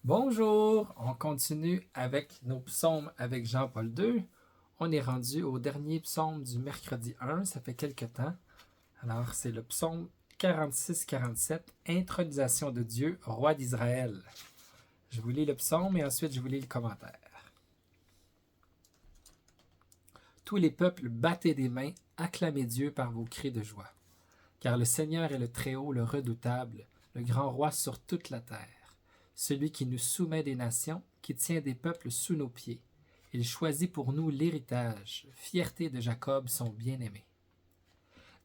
Bonjour, on continue avec nos psaumes avec Jean-Paul II. On est rendu au dernier psaume du mercredi 1, ça fait quelques temps. Alors, c'est le psaume 46-47, Intronisation de Dieu, roi d'Israël. Je vous lis le psaume et ensuite je vous lis le commentaire. Tous les peuples, battez des mains, acclamez Dieu par vos cris de joie. Car le Seigneur est le Très-Haut, le redoutable, le grand roi sur toute la terre. Celui qui nous soumet des nations, qui tient des peuples sous nos pieds. Il choisit pour nous l'héritage, fierté de Jacob, son bien-aimé.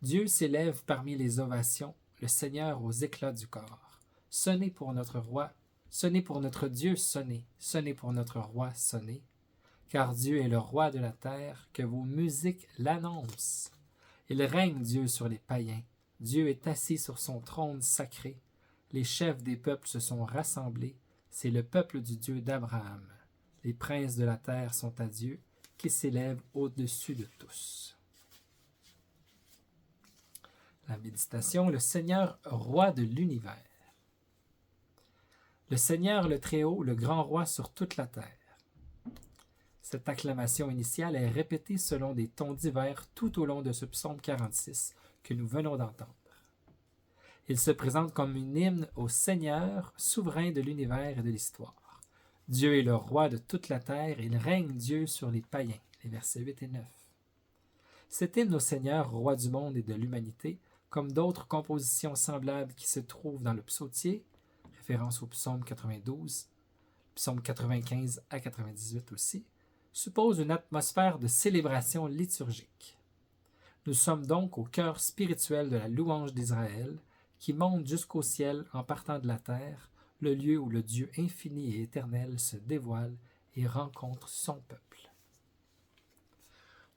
Dieu s'élève parmi les ovations, le Seigneur aux éclats du corps. Sonnez pour notre roi, sonnez pour notre Dieu, sonnez, sonnez pour notre roi, sonnez. Car Dieu est le roi de la terre, que vos musiques l'annoncent. Il règne Dieu sur les païens. Dieu est assis sur son trône sacré. Les chefs des peuples se sont rassemblés. C'est le peuple du Dieu d'Abraham. Les princes de la terre sont à Dieu, qui s'élève au-dessus de tous. La méditation, le Seigneur, roi de l'univers. Le Seigneur, le Très-Haut, le grand roi sur toute la terre. Cette acclamation initiale est répétée selon des tons divers tout au long de ce psaume 46 que nous venons d'entendre. Il se présente comme une hymne au Seigneur, souverain de l'univers et de l'histoire. Dieu est le roi de toute la terre, il règne Dieu sur les païens, les versets 8 et 9. Cet hymne au Seigneur, roi du monde et de l'humanité, comme d'autres compositions semblables qui se trouvent dans le psautier, référence au psaume 92, psaume 95 à 98 aussi, suppose une atmosphère de célébration liturgique. Nous sommes donc au cœur spirituel de la louange d'Israël, qui monte jusqu'au ciel en partant de la terre, le lieu où le Dieu infini et éternel se dévoile et rencontre son peuple.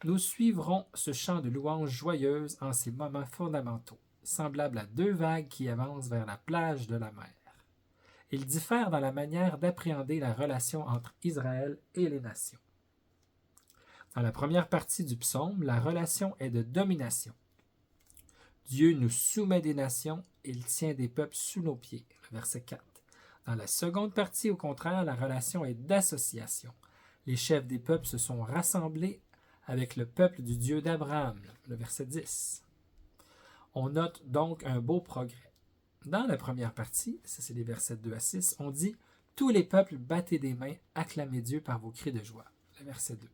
Nous suivrons ce chant de louange joyeuse en ces moments fondamentaux, semblables à deux vagues qui avancent vers la plage de la mer. Ils diffèrent dans la manière d'appréhender la relation entre Israël et les nations. Dans la première partie du psaume, la relation est de domination. Dieu nous soumet des nations, il tient des peuples sous nos pieds, le verset 4. Dans la seconde partie, au contraire, la relation est d'association. Les chefs des peuples se sont rassemblés avec le peuple du Dieu d'Abraham, le verset 10. On note donc un beau progrès. Dans la première partie, ça c'est les versets 2 à 6, on dit « Tous les peuples, battez des mains, acclamez Dieu par vos cris de joie », le verset 2.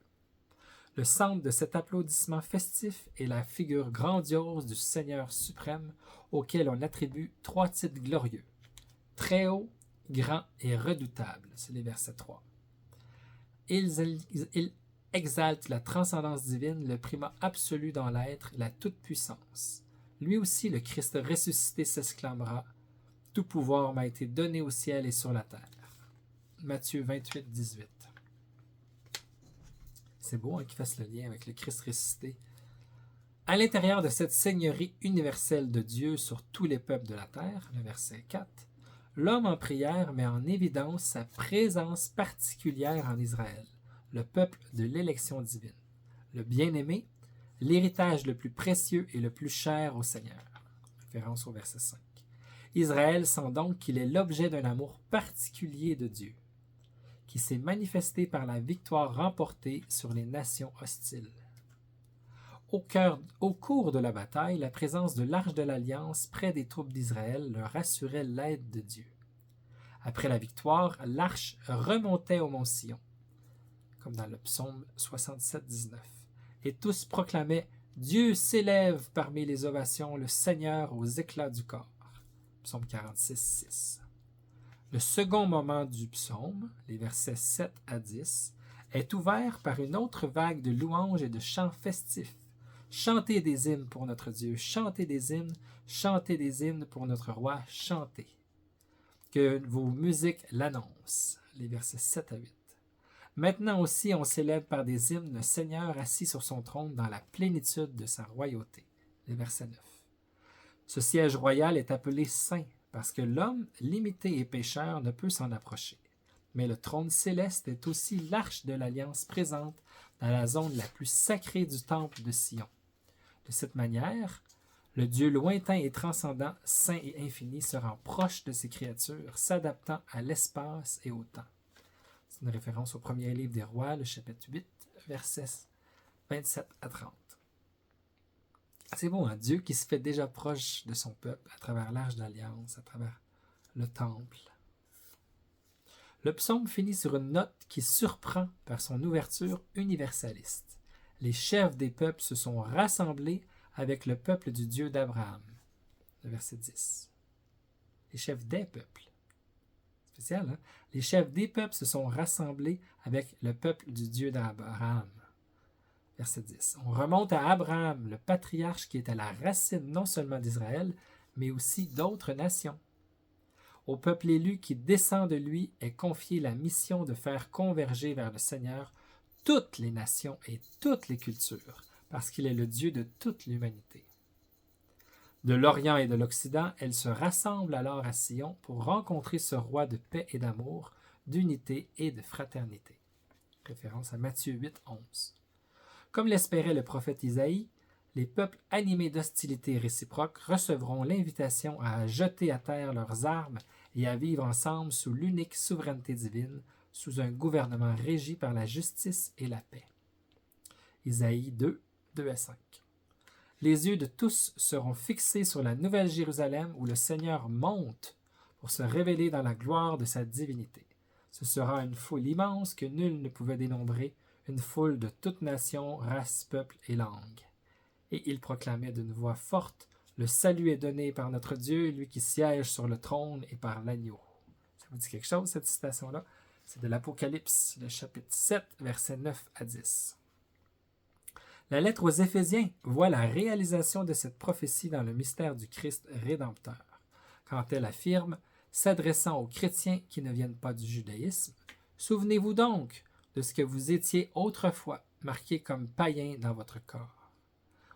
Le centre de cet applaudissement festif est la figure grandiose du Seigneur suprême auquel on attribue trois titres glorieux. Très haut, grand et redoutable, c'est les versets 3. Il exalte la transcendance divine, le primat absolu dans l'être, la toute-puissance. Lui aussi, le Christ ressuscité s'exclamera « Tout pouvoir m'a été donné au ciel et sur la terre ». Matthieu 28, 18. C'est beau qu'il fasse le lien avec le Christ ressuscité. À l'intérieur de cette seigneurie universelle de Dieu sur tous les peuples de la terre, le verset 4, l'homme en prière met en évidence sa présence particulière en Israël, le peuple de l'élection divine, le bien-aimé, l'héritage le plus précieux et le plus cher au Seigneur. Référence au verset 5. Israël sent donc qu'il est l'objet d'un amour particulier de Dieu, qui s'est manifesté par la victoire remportée sur les nations hostiles. Au cours de la bataille, la présence de l'Arche de l'Alliance près des troupes d'Israël leur assurait l'aide de Dieu. Après la victoire, l'Arche remontait au mont Sion, comme dans le psaume 67, 19, et tous proclamaient « Dieu s'élève parmi les ovations, le Seigneur aux éclats du corps ». Psaume 46, 6. Le second moment du psaume, les versets 7 à 10, est ouvert par une autre vague de louanges et de chants festifs. Chantez des hymnes pour notre Dieu, chantez des hymnes pour notre roi, chantez. Que vos musiques l'annoncent, les versets 7 à 8. Maintenant aussi, on célèbre par des hymnes le Seigneur assis sur son trône dans la plénitude de sa royauté, les versets 9. Ce siège royal est appelé saint, parce que l'homme, limité et pécheur, ne peut s'en approcher. Mais le trône céleste est aussi l'arche de l'alliance présente dans la zone la plus sacrée du temple de Sion. De cette manière, Le Dieu lointain et transcendant, saint et infini, se rend proche de ses créatures, s'adaptant à l'espace et au temps. C'est une référence au premier livre des Rois, le chapitre 8, versets 27 à 30. C'est bon, hein? Dieu qui se fait déjà proche de son peuple à travers l'Arche d'Alliance, à travers le temple. Le psaume finit sur une note qui surprend par son ouverture universaliste. Les chefs des peuples se sont rassemblés avec le peuple du Dieu d'Abraham. Le verset 10. Les chefs des peuples. Spécial, hein? Les chefs des peuples se sont rassemblés avec le peuple du Dieu d'Abraham. Verset 10. On remonte à Abraham, le patriarche qui est à la racine non seulement d'Israël, mais aussi d'autres nations. Au peuple élu qui descend de lui est confiée la mission de faire converger vers le Seigneur toutes les nations et toutes les cultures, parce qu'il est le Dieu de toute l'humanité. De l'Orient et de l'Occident, elles se rassemblent alors à Sion pour rencontrer ce roi de paix et d'amour, d'unité et de fraternité. Référence à Matthieu 8, 11. Comme l'espérait le prophète Isaïe, les peuples animés d'hostilité réciproque recevront l'invitation à jeter à terre leurs armes et à vivre ensemble sous l'unique souveraineté divine, sous un gouvernement régi par la justice et la paix. Isaïe 2, 2 à 5. Les yeux de tous seront fixés sur la nouvelle Jérusalem où le Seigneur monte pour se révéler dans la gloire de sa divinité. Ce sera une foule immense que nul ne pouvait dénombrer, une foule de toutes nations, races, peuples et langues. Et il proclamait d'une voix forte, « Le salut est donné par notre Dieu, lui qui siège sur le trône et par l'agneau. » Ça vous dit quelque chose, cette citation-là? C'est de l'Apocalypse, le chapitre 7, versets 9 à 10. La lettre aux Éphésiens voit la réalisation de cette prophétie dans le mystère du Christ rédempteur, quand elle affirme, s'adressant aux chrétiens qui ne viennent pas du judaïsme, « Souvenez-vous donc de ce que vous étiez autrefois, marqués comme païens dans votre corps.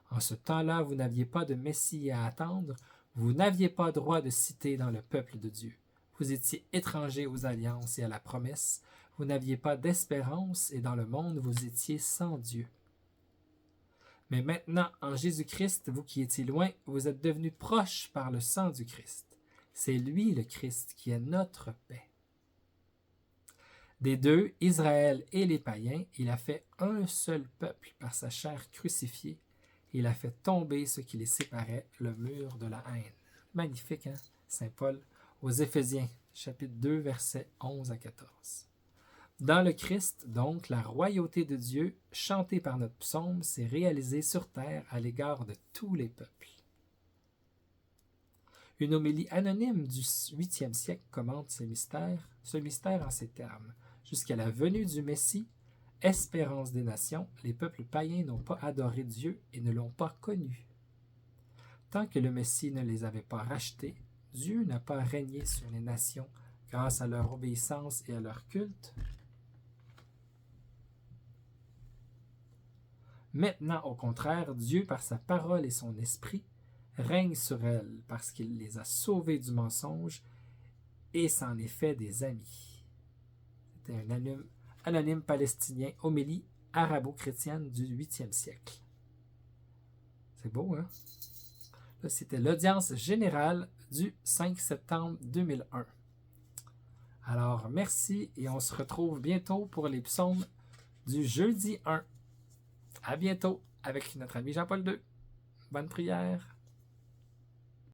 En ce temps-là, vous n'aviez pas de Messie à attendre, vous n'aviez pas droit de cité dans le peuple de Dieu. Vous étiez étrangers aux alliances et à la promesse, vous n'aviez pas d'espérance et dans le monde, vous étiez sans Dieu. Mais maintenant, en Jésus-Christ, vous qui étiez loin, vous êtes devenus proches par le sang du Christ. C'est lui, le Christ, qui est notre paix. Des deux, Israël et les païens, il a fait un seul peuple par sa chair crucifiée. Il a fait tomber ce qui les séparait, le mur de la haine. Magnifique, hein? Saint Paul aux Éphésiens, chapitre 2, versets 11 à 14. Dans le Christ, donc, la royauté de Dieu, chantée par notre psaume, s'est réalisée sur terre à l'égard de tous les peuples. Une homélie anonyme du 8e siècle commente ce mystère en ces termes. Jusqu'à la venue du Messie, espérance des nations, les peuples païens n'ont pas adoré Dieu et ne l'ont pas connu. Tant que le Messie ne les avait pas rachetés, Dieu n'a pas régné sur les nations grâce à leur obéissance et à leur culte. Maintenant, au contraire, Dieu, par sa parole et son esprit, règne sur elles parce qu'il les a sauvés du mensonge et s'en est fait des amis. C'était un anonyme palestinien, homélie arabo-chrétienne du 8e siècle. C'est beau, hein? Là, c'était l'audience générale du 5 septembre 2001. Alors, merci et on se retrouve bientôt pour les psaumes du jeudi 1. À bientôt avec notre ami Jean-Paul II. Bonne prière.